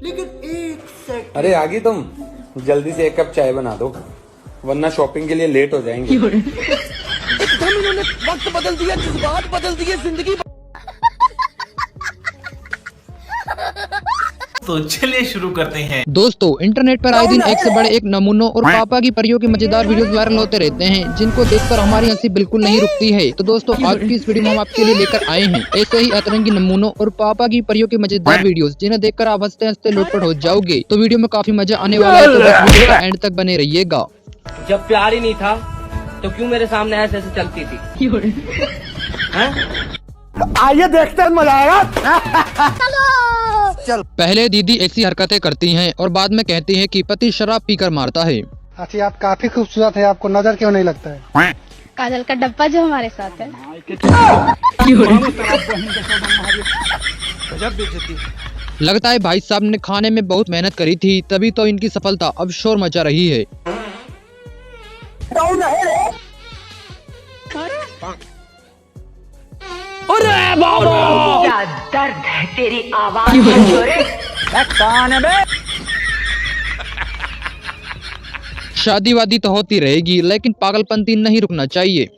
लेकिन एक सेकंड। अरे आगे तुम जल्दी से एक कप चाय बना दो, वरना शॉपिंग के लिए लेट हो जाएंगे। एकदम इन्होंने वक्त बदल दिया, जज्बात बदल दिए, जिंदगी। तो चलिए शुरू करते हैं। दोस्तों, इंटरनेट पर आए दिन एक से बड़े एक नमूनों और पापा की परियों के मजेदार वीडियोस वायरल होते रहते हैं, जिनको देखकर हमारी हंसी बिल्कुल नहीं रुकती है। तो दोस्तों, आज की इस वीडियो में हम आपके लिए लेकर आए हैं ऐसे ही अतरंगी नमूनों और पापा की परियों के मजेदार वीडियोस, जिन्हें देखकर आप हंसते हंसते लोटपोट हो जाओगे। तो वीडियो में काफी मजा आने वाला है, तो बस वीडियो का एंड तक बने रहिएगा। जब प्यार ही नहीं था तो क्यों मेरे सामने ऐसे ऐसे चलती थी? आइए देखते हैं, मजा आएगा। पहले दीदी ऐसी हरकतें करती हैं और बाद में कहती हैं कि पति शराब पीकर मारता है। अच्छा, आप काफी खूबसूरत है, आपको नजर क्यों नहीं लगता है? काजल का डब्बा जो हमारे साथ है। लगता है भाई साहब ने खाने में बहुत मेहनत करी थी, तभी तो इनकी सफलता अब शोर मचा रही है। क्या दर्द है तेरी आवाज में छोरे। कौन है बे? शादी वादी तो होती रहेगी, लेकिन पागलपंती नहीं रुकना चाहिए।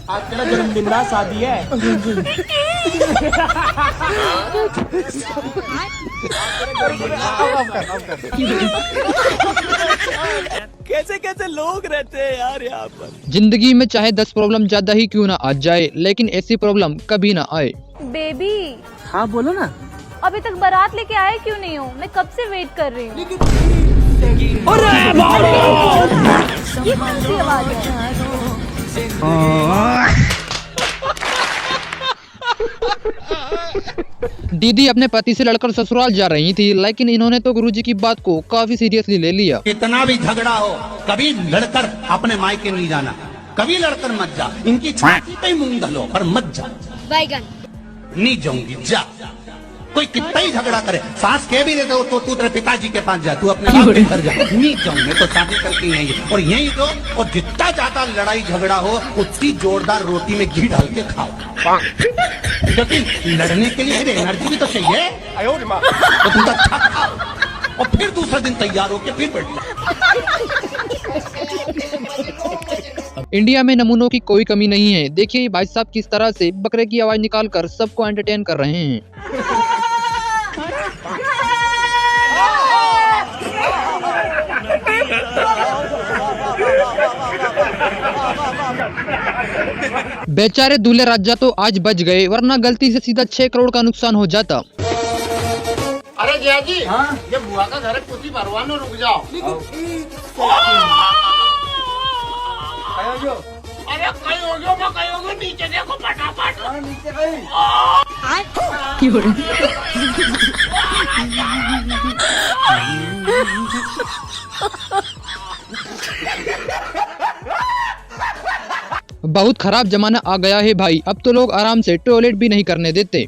आज तेरा जन्मदिन ना शादी है। कैसे कैसे लोग रहते हैं यार यहाँ पर। जिंदगी में चाहे 10 प्रॉब्लम ज्यादा ही क्यों ना आ जाए, लेकिन ऐसी प्रॉब्लम कभी ना आए। बेबी, हाँ बोलो ना। अभी तक बारात लेके आए क्यों नहीं हो? मैं कब से वेट कर रही हूँ। ये कौन सी आवाज है? दीदी अपने पति से लड़कर ससुराल जा रही थी, लेकिन इन्होंने तो गुरुजी की बात को काफी सीरियसली ले लिया। कितना भी झगड़ा हो, कभी लड़कर अपने मायके नहीं जाना, कभी लड़कर मत जा। इनकी छाती पे मूंग धलो पर मत जा। बैगन नहीं जाऊंगी, जा। कोई कितना ही झगड़ा करे, सास कह भी देते हो तो तू तेरे पिताजी के पास जा, तू अपने बाप के घर जा। नहीं जाऊंगे तो शादी करके यही और यही दो। और जितना ज्यादा लड़ाई झगड़ा हो, उतनी जोरदार रोटी में घी डाल के खाओ, क्योंकि लड़ने के लिए एनर्जी भी तो चाहिए। तो तुम तो अच्छा खाओ और फिर दूसरा दिन तैयार होके फिर बैठ जाओ। इंडिया में नमूनों की कोई कमी नहीं है। देखिए भाई साहब किस तरह से बकरे की आवाज निकालकर सबको एंटरटेन कर रहे हैं। बेचारे दूल्हे राजा तो आज बच गए, वरना गलती से सीधा 6 करोड़ का नुकसान हो जाता। अरे जया जी, हाँ? ये बुआ का घर है, कुछ ही भरवानो, रुक जाओ। अरे कहीं हो गयो, मैं कहीं हो गयो, नीचे देखो फटाफट। नीचे कहीं। बहुत खराब जमाना आ गया है भाई, अब तो लोग आराम से टॉयलेट भी नहीं करने देते।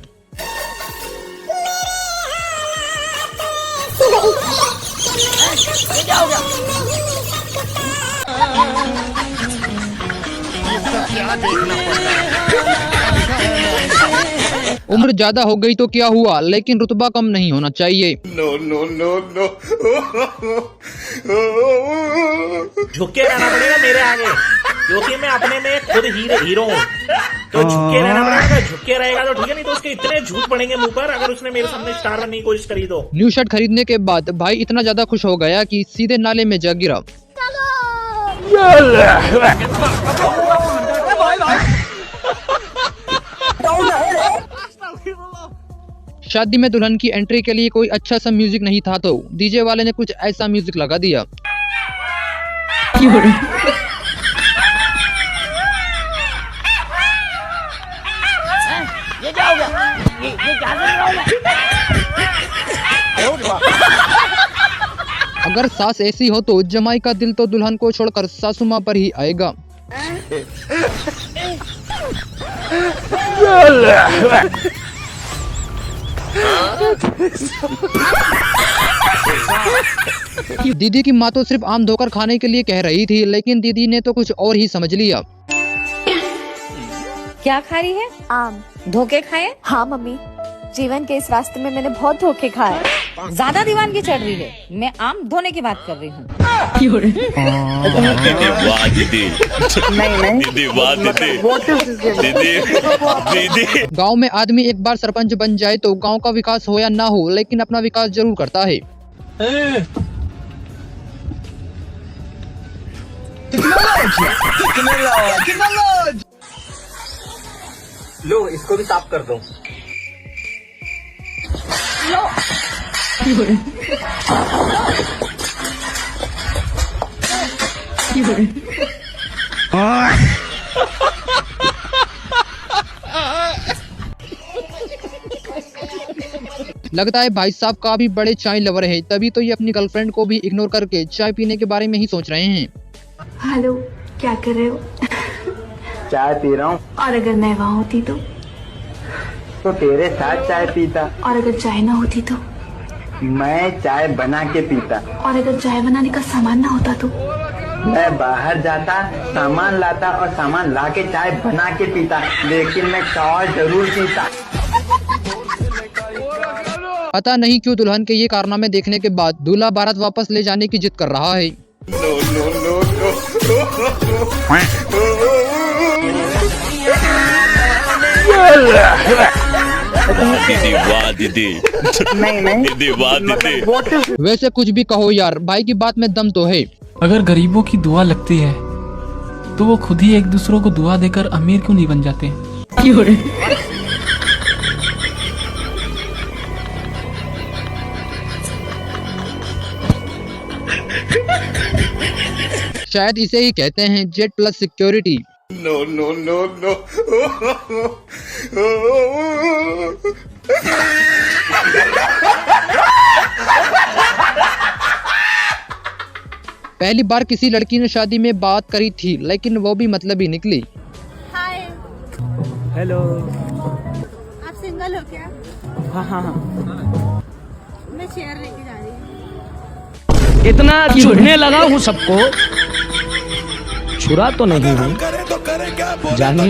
उम्र ज्यादा हो गई तो क्या हुआ, लेकिन रुतबा कम नहीं होना चाहिए। No no no no. झुक के रहना पड़ेगा मेरे आगे, क्योंकि मैं अपने में खुद हीरो हूँ। तो झुक के रहना पड़ेगा, झुक के रहेगा तो ठीक है, नहीं तो उसके इतने झूठ पड़ेंगे मुंह पर अगर उसने मेरे सामने स्टार बनने की कोशिश करी तो। न्यू शर्ट खरीदने के बाद भाई इतना ज्यादा खुश हो गया कि सीधे नाले में जा गिरा। शादी में दुल्हन की एंट्री के लिए कोई अच्छा सा म्यूजिक नहीं था, तो डीजे वाले ने कुछ ऐसा म्यूजिक लगा दिया। ये क्या हो गया? ये क्या कर रहा हूँ? अगर सास ऐसी हो तो जमाई का दिल तो दुल्हन को छोड़कर सासू माँ पर ही आएगा। दीदी की माँ तो सिर्फ आम धोकर खाने के लिए कह रही थी, लेकिन दीदी ने तो कुछ और ही समझ लिया। क्या खा रही है? आम। धोखे खाए? हाँ मम्मी, जीवन के इस रास्ते में मैंने बहुत धोखे खाए। ज्यादा दीवानगी चढ़ रही है। मैं आम धोने की बात कर रही हूँ। गांव में आदमी एक बार सरपंच बन जाए तो गांव का विकास हो या ना हो, लेकिन अपना विकास जरूर करता है। लो इसको भी साफ कर दो। लगता है भाई साहब काफी बड़े चाय लवर है, तभी तो ये अपनी गर्लफ्रेंड को भी इग्नोर करके चाय पीने के बारे में ही सोच रहे हैं। हेलो, क्या कर रहे हो? चाय पी रहा हूँ। और अगर मैं वहाँ होती तो तेरे साथ चाय पीता। और अगर चाय ना होती तो मैं चाय बना के पीता। और अगर चाय बनाने का सामान ना होता तो मैं बाहर जाता, सामान लाता और सामान ला के चाय बना के पीता, लेकिन मैं चाय जरूर पीता। पता नहीं क्यों दुल्हन के ये कारनामे देखने के बाद दूल्हा बारात वापस ले जाने की जिद कर रहा है। वैसे कुछ भी कहो यार, भाई की बात में दम तो है। अगर गरीबों की दुआ लगती है तो वो खुद ही एक दूसरों को दुआ देकर अमीर क्यों नहीं बन जाते? शायद इसे ही कहते हैं Z plus security. No no no no. पहली बार किसी लड़की ने शादी में बात करी थी, लेकिन वो भी मतलबी निकली। हाय। हेलो। आप सिंगल हो क्या? हाँ हाँ हाँ। मैं चेयर लेके जा रही हूँ। इतना चुभने लगा हूँ सबको, छुरा तो नहीं हूँ। जानी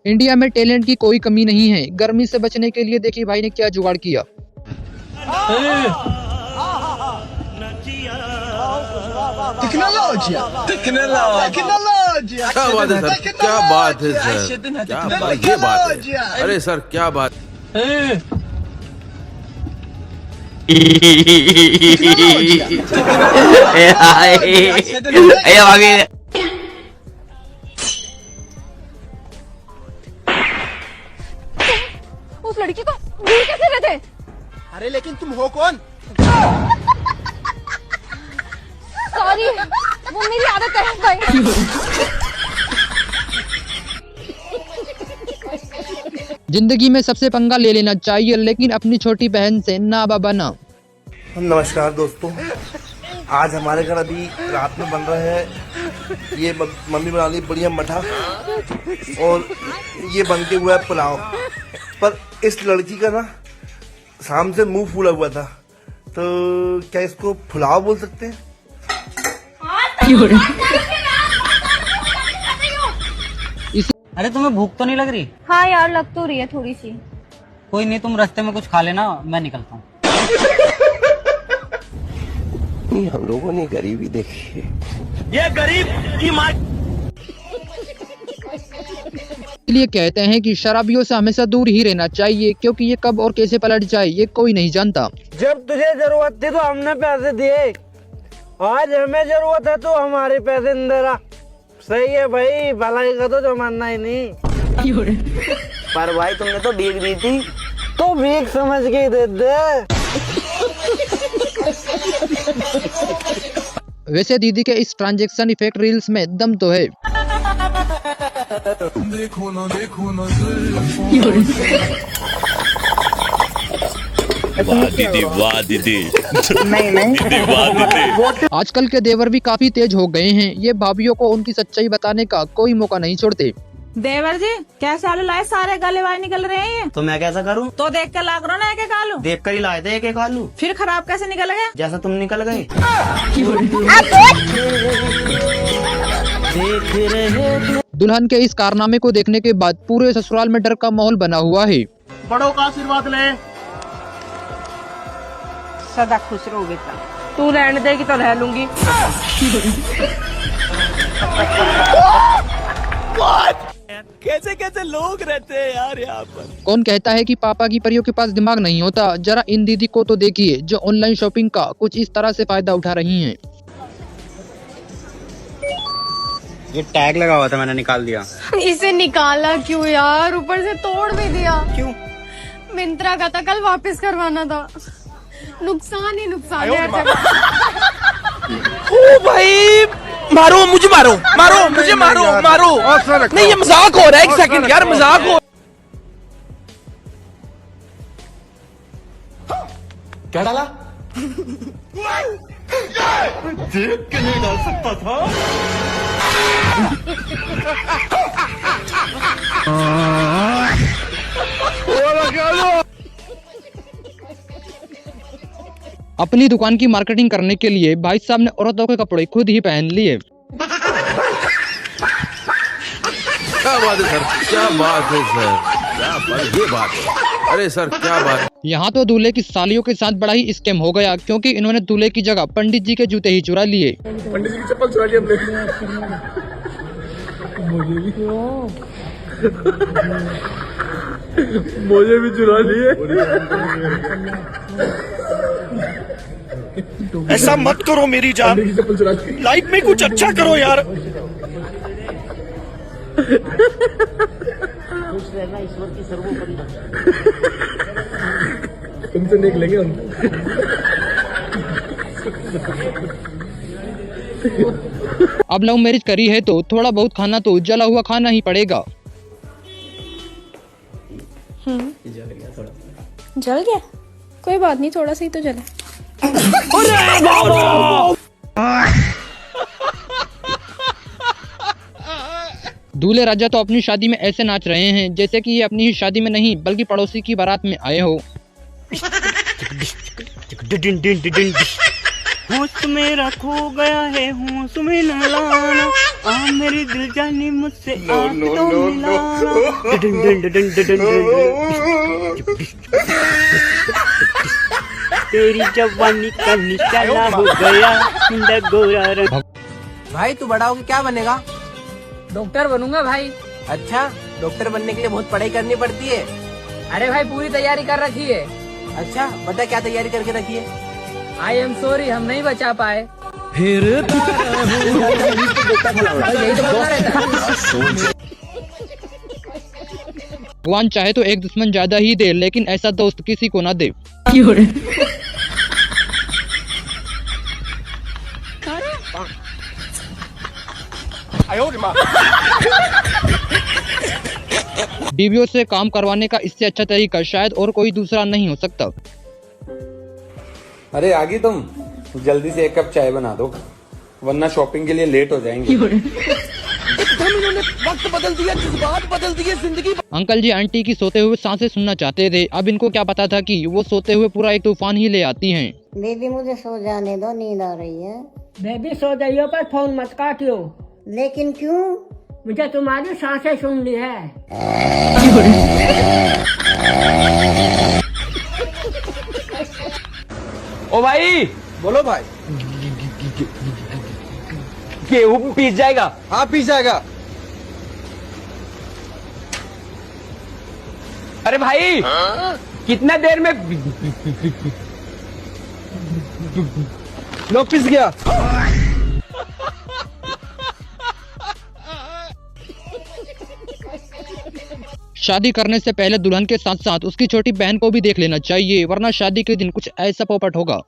इंडिया में टैलेंट की कोई कमी नहीं है। गर्मी से बचने के लिए देखिए भाई ने क्या जुगाड़ किया। क्या बात है सर, क्या बात है सर, क्या बात, ये बात है। अरे सर क्या बात। उस लड़की को दूर कैसे रहे थे? अरे लेकिन तुम हो कौन? सॉरी, वो मेरी आदत है भाई। जिंदगी में सबसे पंगा ले लेना चाहिए, लेकिन अपनी छोटी बहन से ना बाबा ना। नमस्कार दोस्तों, आज हमारे घर अभी रात में बन रहा है ये मम्मी बना ली बढ़िया मठा और ये बनते हुआ है पुलाव। पर इस लड़की का ना शाम से मुंह फूला हुआ था, तो क्या इसको पुलाव बोल सकते हैं? अरे तुम्हें भूख तो नहीं लग रही? हाँ यार, लग तो रही है थोड़ी सी। कोई नहीं, तुम रास्ते में कुछ खा लेना, मैं निकलता हूँ। हम लोगों ने गरीबी देखी है। ये गरीब की माँ। इसलिए कहते हैं कि शराबियों से हमेशा दूर ही रहना चाहिए, क्योंकि ये कब और कैसे पलट जाए ये कोई नहीं जानता। जब तुझे जरूरत थी तो हमने पैसे दिए, आज हमें जरूरत है तो हमारे पैसे नहीं दे रहा। सही है भाई, भलाई का तो जमाना ही नहीं। पर भाई तुमने तो भीख दी थी। तो भीख समझ के दे दे। वैसे दीदी के इस ट्रांजैक्शन इफेक्ट रील्स में दम तो है। देखो ना देखो ना। वाह दीदी, वाह दीदी। नहीं। आजकल के देवर भी काफी तेज हो गए हैं। ये भाभीियों को उनकी सच्चाई बताने का कोई मौका नहीं छोड़ते। देवर जी कैसे आलू लाए, सारे गले वाले निकल रहे हैं ये। तो मैं कैसा करूं? तो देख कर ला करो ना, एक एक आलू। देख कर ही लाए थे एक एक आलू। फिर खराब कैसे निकल गए? जैसा तुम निकल गए। देख रहे दुल्हन के इस कारनामे को देखने के बाद पूरे ससुराल में डर का माहौल बना हुआ है। बड़ों का आशीर्वाद ले। सदा खुश रहो बेटा। तू रहने देगी तो रह लूंगी। कैसे कैसे लोग रहते हैं यार यहाँ पर। कौन कहता है कि पापा की परियों के पास दिमाग नहीं होता। जरा इन दीदी को तो देखिए जो ऑनलाइन शॉपिंग का कुछ इस तरह से फायदा उठा रही हैं। ये टैग लगा हुआ था, मैंने निकाल दिया। इसे निकाला क्यों यार, ऊपर से तोड़ भी दिया। क्यों? मिंत्रा का था, कल वापस करवाना था। नुकसान ही नुकसान है हर जगह। ओ भाई मारो मुझे, मारो मारो मुझे, मारो मारो। नहीं ये मजाक हो रहा है, एक सेकंड यार, मजाक हो। क्या डाला? देख के नहीं डाल सकता था। अपनी दुकान की मार्केटिंग करने के लिए भाई साहब ने औरतों के कपड़े खुद ही पहन लिए। क्या बात है सर, क्या बात है सर, क्या बात, ये बात है। अरे सर क्या बात है। यहाँ तो दूल्हे की सालियों के साथ बड़ा ही स्कैम हो गया, क्योंकि इन्होंने दूल्हे की जगह पंडित जी के जूते ही चुरा लिए। पंडित जी की चप्पल चुरा ली हमने। मुझे भी चुरा लिए। ऐसा मत करो मेरी जान, लाइफ में कुछ अच्छा करो यार। ईश्वर की सर्वोपरि। तुमसे देख लेंगे हम। अब लव मैरिज करी है तो थोड़ा बहुत खाना तो जला हुआ खाना ही पड़ेगा। जल गया, कोई बात नहीं, थोड़ा सा ही तो जला। दूल्हे राजा तो अपनी शादी में ऐसे नाच रहे हैं जैसे कि ये अपनी ही शादी में नहीं बल्कि पड़ोसी की बारात में आए हो। होश मेरा खो गया है, होश में न लाना, आ मेरी दिल जानी मुझसे आप तो तेरी जवानी का निशाना हो गया गोरा रंग। भाई तू बड़ा होके क्या बनेगा? डॉक्टर बनूंगा भाई। अच्छा, डॉक्टर बनने के लिए बहुत पढ़ाई करनी पड़ती है। अरे भाई पूरी तैयारी कर रखी है। अच्छा बता क्या तैयारी करके रखी है? आई एम सॉरी, हम नहीं बचा पाए। फिर यही तो बोलता रहता है। भगवान चाहे तो एक दुश्मन ज्यादा ही दे, लेकिन ऐसा दोस्त किसी को ना दे। बीवियों से काम करवाने का इससे अच्छा तरीका शायद और कोई दूसरा नहीं हो सकता। अरे आगे तुम जल्दी से एक कप चाय बना दो, वरना शॉपिंग के लिए लेट हो जाएंगे। वक्त बदल दिया, जज्बात बदल दिए, जिंदगी। अंकल जी आंटी की सोते हुए सांसें सुनना चाहते थे, अब इनको क्या पता था कि वो सोते हुए पूरा एक तूफान ही ले आती हैं। बेबी मुझे सो जाने दो, नींद आ रही है। बेबी सो जाइयो पर फोन मत काटियो। लेकिन क्यों? मुझे तुम्हारी सांसें सुननी है। ओ भाई बोलो भाई। गेहूं पीस जाएगा? हाँ पीस जाएगा। अरे भाई कितना देर में लोग पिस गया। शादी करने से पहले दुल्हन के साथ साथ उसकी छोटी बहन को भी देख लेना चाहिए, वरना शादी के दिन कुछ ऐसा पोपट होगा।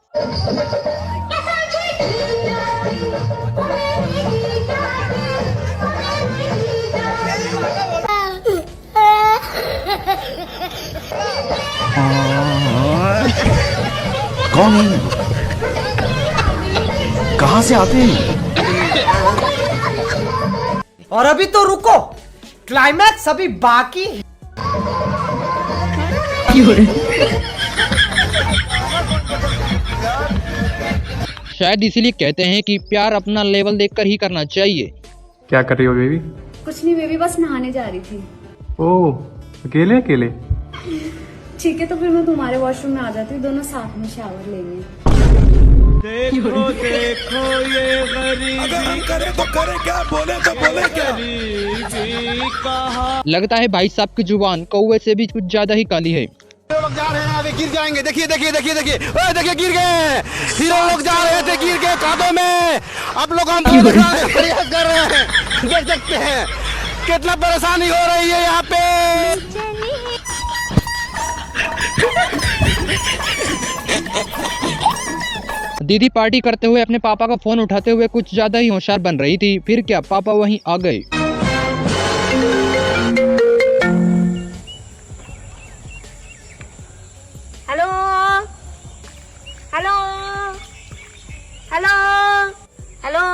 कौन है? कहाँ से आते हैं? और अभी तो रुको, क्लाइमैक्स अभी बाकी है। शायद इसीलिए कहते हैं कि प्यार अपना लेवल देखकर ही करना चाहिए। क्या कर रही हो बेबी? कुछ नहीं, मैं भी बस नहाने जा रही थी। ओह, अकेले अकेले? ठीक है, तो फिर मैं तुम्हारे वॉशरूम में आ जाती हूँ, दोनों साथ में शावर लेंगे। देखो देखो ये गरीबी, अगर हम करें तो करें क्या, बोले तो बोले क्या। गरीबी कहा। लगता है भाई साहब की जुबान कौवे से भी कुछ ज्यादा ही काली है। लोग जा रहे हैं, अभी गिर जाएंगे। देखिए देखिए देखिए देखिए, ओए देखिए गिर गए। हीरो लोग जा रहे थे, गिर गए कादों में। आप लोग हम प्रयास कर रहे हैं, देख सकते हैं कितना परेशानी हो रही है यहाँ पे। दीदी पार्टी करते हुए अपने पापा का फोन उठाते हुए कुछ ज्यादा ही होशियार बन रही थी। फिर क्या, पापा वहीं आ गए। Hello hello hello hello.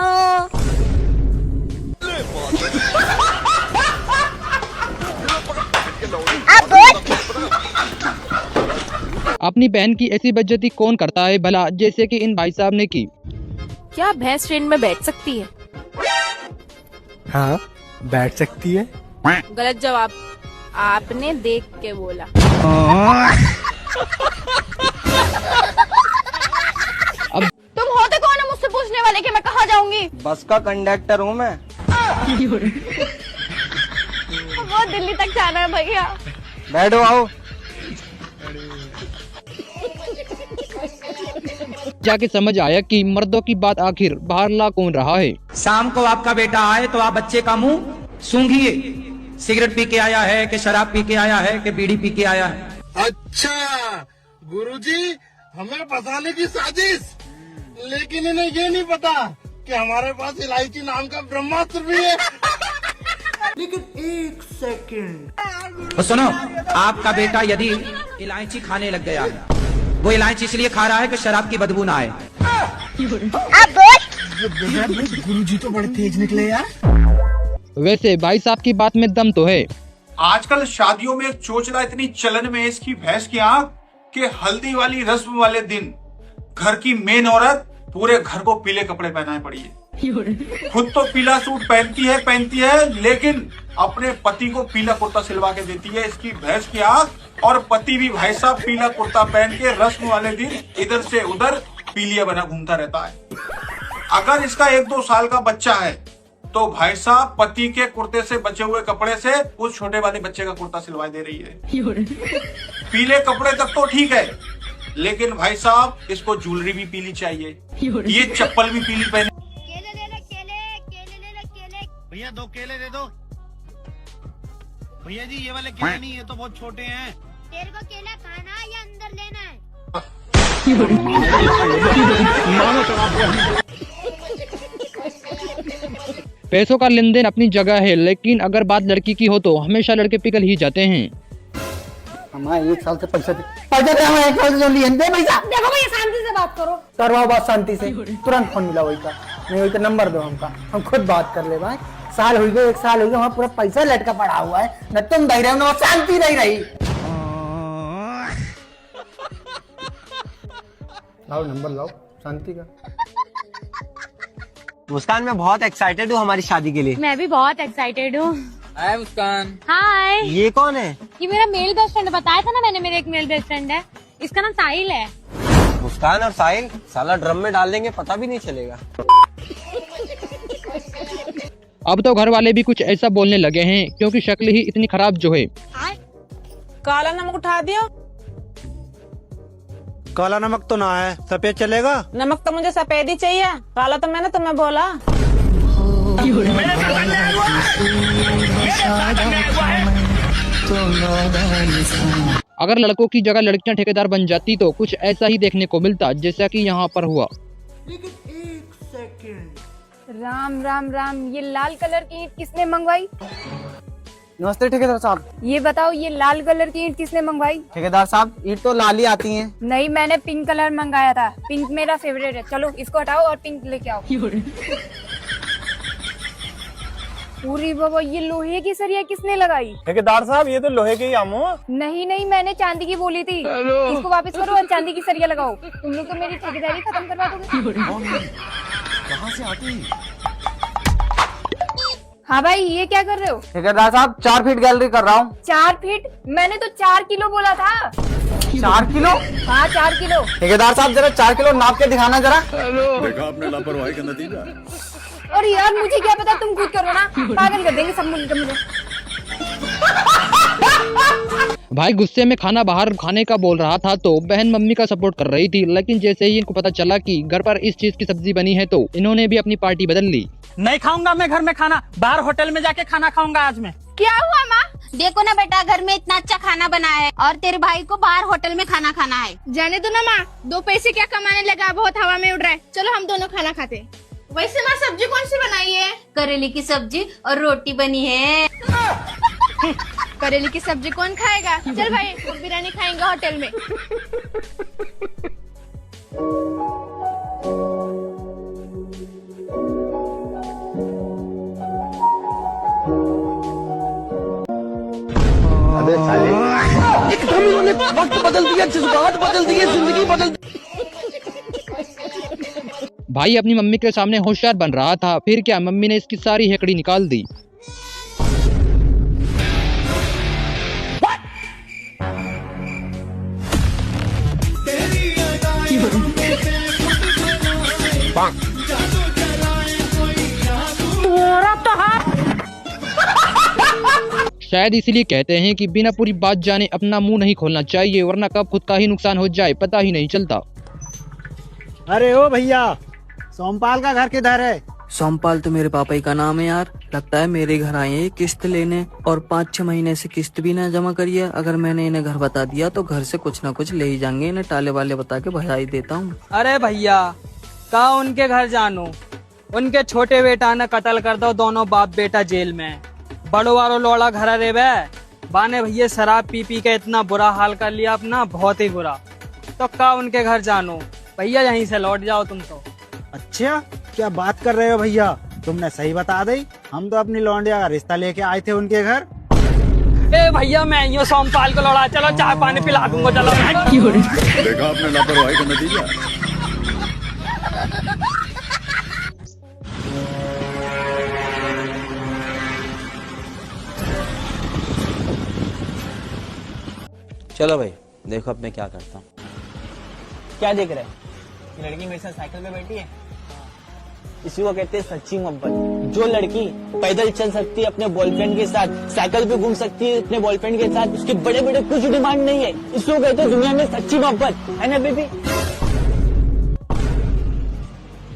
अपनी बहन की ऐसी बेइज्जती कौन करता है भला, जैसे कि इन भाई साहब ने की। क्या भैंस ट्रेन में बैठ सकती है? हाँ, बैठ सकती है। गलत जवाब, आपने देख के बोला। अब तुम होते कौन हो मुझसे पूछने वाले कि मैं कहाँ जाऊंगी? बस का कंडक्टर हूँ मैं। वो दिल्ली तक जाना है भैया। बैठो, आओ। जाके समझ आया कि मर्दों की बात आखिर बाहर ला कौन रहा है। शाम को आपका बेटा आए तो आप बच्चे का मुंह सूंघिए। सिगरेट पी के आया है कि शराब पी के आया है कि बीड़ी पी के आया है। अच्छा गुरुजी, हमें फंसाने की साजिश, लेकिन इन्हें ये नहीं पता कि हमारे पास इलायची नाम का ब्रह्मास्त्र भी है। लेकिन एक सेकंड, तो सुनो, आपका बेटा यदि इलायची खाने लग गया है, वो इलायची इसलिए खा रहा है कि शराब की बदबू ना आए। गुरुजी तो बड़े तेज निकले यार। वैसे भाई साहब की बात में दम तो है। आजकल शादियों में एक चोचला इतनी चलन में है इसकी भैंस की आंख कि हल्दी वाली रस्म वाले दिन घर की मेन औरत पूरे घर को पीले कपड़े पहनाए पड़ी है। खुद तो पीला सूट पहनती है, लेकिन अपने पति को पीला कुर्ता सिलवा के देती है इसकी भैंस की आंख। और पति भी भाई साहब पीला कुर्ता पहन के रस्म वाले दिन इधर से उधर पीलिया बना घूमता रहता है। अगर इसका 1-2 साल का बच्चा है तो भाई साहब पति के कुर्ते से बचे हुए कपड़े से उस छोटे वाले बच्चे का कुर्ता सिलवा दे रही है। पीले कपड़े तक तो ठीक है, लेकिन भाई साहब इसको ज्वेलरी भी पीली चाहिए, ये चप्पल भी पीली पहने। भैया 2 केले दे दो। भैया जी ये वाले केले नहीं, ये तो बहुत छोटे हैं। तेरे को केला खाना है या अंदर लेना है? पैसों का लेन देन अपनी जगह है, लेकिन अगर बात लड़की की हो तो हमेशा लड़के पिघल ही जाते हैं। हमारे 1 साल से पैसा दे, हमारे 1 साल से जो लिए दे पैसा। देखो भैया, शांति से बात करो। करवाओ बात शांति से, तुरंत फोन मिला वही का, नहीं वही का नंबर दो हमका, हम खुद बात कर ले भाई। साल हो गए, 1 साल हो गया, वहाँ पूरा पैसा लटका पड़ा हुआ है, न तुम दे रहे हो न शांति नहीं रही। लाओ नंबर लाओ शांति का। मुस्कान, मैं बहुत एक्साइटेड हूँ हमारी शादी के लिए। मैं भी बहुत एक्साइटेड हूँ। हाय मुस्कान। हाय। ये कौन है? ये मेरा मेल बेस्ट फ्रेंड है, बताया था ना मैंने, मेरा एक मेल बेस्ट फ्रेंड है, इसका नाम साहिल है। मुस्कान और साहिल, साला ड्रम में डाल देंगे, पता भी नहीं चलेगा। अब तो घर वाले भी कुछ ऐसा बोलने लगे हैं, क्योंकि शक्ल ही इतनी खराब जो है। काला नमक उठा दियो। काला नमक तो ना है, सफेद चलेगा? नमक तो मुझे सफेद ही चाहिए, काला तो मैंने तुम्हें बोला। अगर लड़कों की जगह लड़कियां ठेकेदार बन जाती तो कुछ ऐसा ही देखने को मिलता, जैसा कि यहाँ पर हुआ। राम राम राम, ये लाल कलर की ईंट किसने मंगवाई? नमस्ते ठेकेदार साहब। ये बताओ, ये लाल कलर की ईंट किसने मंगवाई? ठेकेदार साहब, ईंट तो लाल ही आती हैं। नहीं, मैंने पिंक कलर मंगाया था, पिंक मेरा फेवरेट है। चलो इसको हटाओ और पिंक लेके आओ। पूरी बाबा, ये लोहे की सरिया किसने लगाई? ठेकेदार साहब, ये तो लोहे के ही आम हो। नहीं नहीं, मैंने चांदी की बोली थी। इसको वापस करो और चांदी की सरिया लगाओ। तुम लोग तो मेरी ठेकेदारी खत्म करवा दोगे। कहाँ से आती? हाँ भाई, ये क्या कर रहे हो? ठेकेदार साहब 4 फीट गैलरी कर रहा हूँ। 4 फीट? मैंने तो 4 किलो बोला था। 4 किलो? हाँ 4 किलो। ठेकेदार साहब जरा 4 किलो नाप के दिखाना जरा। देखा आपने लापरवाही का नतीजा। और यार मुझे क्या पता, तुम खुद करो ना, पागल कर देंगे सब मुझे। भाई गुस्से में खाना बाहर खाने का बोल रहा था तो बहन मम्मी का सपोर्ट कर रही थी, लेकिन जैसे ही इनको पता चला कि घर पर इस चीज की सब्जी बनी है तो इन्होंने भी अपनी पार्टी बदल ली। नहीं खाऊंगा मैं घर में खाना, बाहर होटल में जाके खाना खाऊंगा आज मैं। क्या हुआ माँ? देखो ना बेटा, घर में इतना अच्छा खाना बना है और तेरे भाई को बाहर होटल में खाना खाना है। जाने दो ना माँ, 2 पैसे क्या कमाने लगा, बहुत हवा में उड़ रहा है। चलो हम दोनों खाना खाते हैं। वैसे माँ सब्जी कौन सी बनाई है? करेले की सब्जी और रोटी बनी है। करेले की सब्जी कौन खाएगा? चल भाई, हम बिरयानी खाएंगे होटल में। अबे साले, एकदम इन्होंने वक्त बदल दिया, जज्बात बदल दिए, जिंदगी बदल दी। भाई अपनी मम्मी के सामने होशियार बन रहा था, फिर क्या मम्मी ने इसकी सारी हेकड़ी निकाल दी। शायद इसीलिए कहते हैं कि बिना पूरी बात जाने अपना मुंह नहीं खोलना चाहिए, वरना कब खुद का ही नुकसान हो जाए पता ही नहीं चलता। अरे ओ भैया, सोमपाल का घर किधर है? सोमपाल तो मेरे पापा ही का नाम है यार। लगता है मेरे घर आए हैं किस्त लेने और 5-6 महीने से किस्त भी ना जमा करिए। अगर मैंने इन्हें घर बता दिया तो घर से कुछ ना कुछ ले ही जाएंगे, इन्हें टाले वाले बता के भगा ही देता हूँ। अरे भैया, का उनके घर जानो, उनके छोटे बेटा ने कत्ल कर दो, दोनों बाप बेटा जेल में। बड़ो वालो लौड़ा घर रे बे बाने भैया, शराब पी पी के इतना बुरा हाल कर लिया अपना, बहुत ही बुरा। तो का उनके घर जानो भैया, यहीं से लौट जाओ तुम तो। अच्छा, क्या बात कर रहे हो भैया, तुमने सही बता दी। हम तो अपनी लौंडिया का रिश्ता लेके आए थे उनके घर। ए भैया, मैं यूँ सोमपाल को लौड़ा, चलो चाय पानी पिला दूंगा, चलो। देखा आपने लापरवाही का नतीजा। चलो भाई, देखो अब मैं क्या करता हूँ। क्या देख रहे? लड़की मेरे साथ साइकिल पे बैठी है, इसी को कहते हैं सच्ची मोहब्बत। जो लड़की पैदल चल सकती है अपने बॉयफ्रेंड के साथ, साइकिल पे घूम सकती है अपने बॉयफ्रेंड के साथ, उसके बड़े बड़े कुछ डिमांड नहीं है, इसको कहते हैं दुनिया में सच्ची मोहब्बत, है ना बेबी?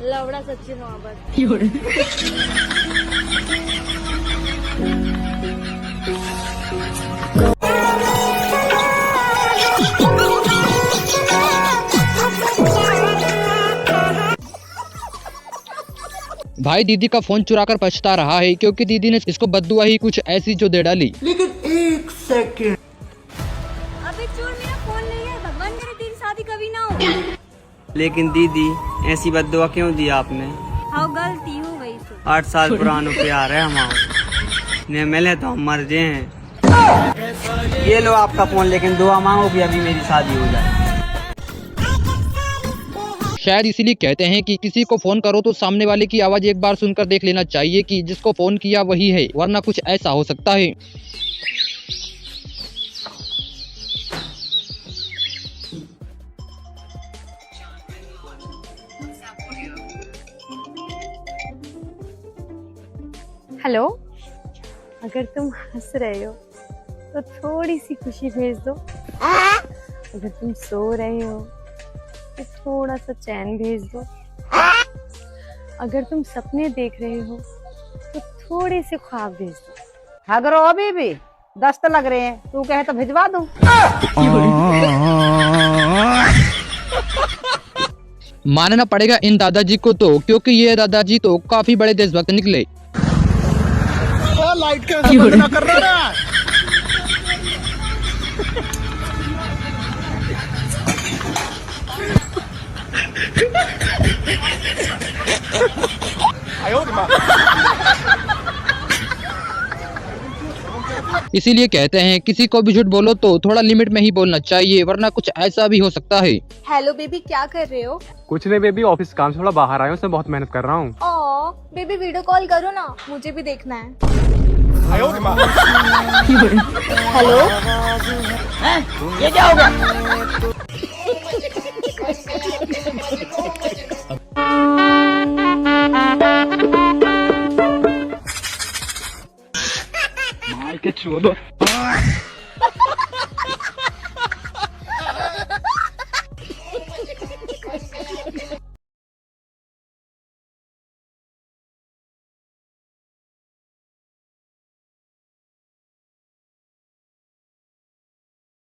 लवड़ा सच्ची मोहब्बत। भाई दीदी का फोन चुराकर पछता रहा है क्योंकि दीदी ने इसको बद्दुआ ही कुछ ऐसी जो दे डाली। लेकिन 1 सेकंड, अबे चोर, मेरा फोन नहीं है, भगवान करे तेरी शादी कभी ना हो। लेकिन दीदी, ऐसी बद्दुआ क्यों दी आपने? हाँ गलती हो गई तो। 8 साल पुराना प्यार है हमारा, ने मिले तो हम मर गए हैं। ये लो आपका फोन, लेकिन दुआ मांगो कि अभी मेरी शादी हो जाए। शायद इसीलिए कहते हैं कि किसी को फोन करो तो सामने वाले की आवाज एक बार सुनकर देख लेना चाहिए कि जिसको फोन किया वही है, वरना कुछ ऐसा हो सकता है। हेलो, अगर तुम हंस रहे हो तो थोड़ी सी खुशी भेज दो। अगर तुम सो रहे हो तो थोड़ा सा चैन भेज दो। अगर तुम सपने देख रहे हो तो थोड़े से ख्वाब भेज दो। अगर अभी भी 10 लग रहे हैं, तू कहे तो भिजवा दूं। मानना पड़ेगा इन दादाजी को तो, क्योंकि ये दादाजी तो काफी बड़े देशभक्त निकले। लाइट कैसे बंद ना कर रहा है? आयो इसीलिए कहते हैं किसी को भी झूठ बोलो तो थोड़ा लिमिट में ही बोलना चाहिए, वरना कुछ ऐसा भी हो सकता है। हेलो बेबी, क्या कर रहे हो? कुछ नहीं बेबी, ऑफिस काम से थोड़ा बाहर आया हूँ, उसमें बहुत मेहनत कर रहा हूँ। ओ बेबी, वीडियो कॉल करो ना, मुझे भी देखना है। हेलो, ये क्या हो गया? मार के छोड़ो।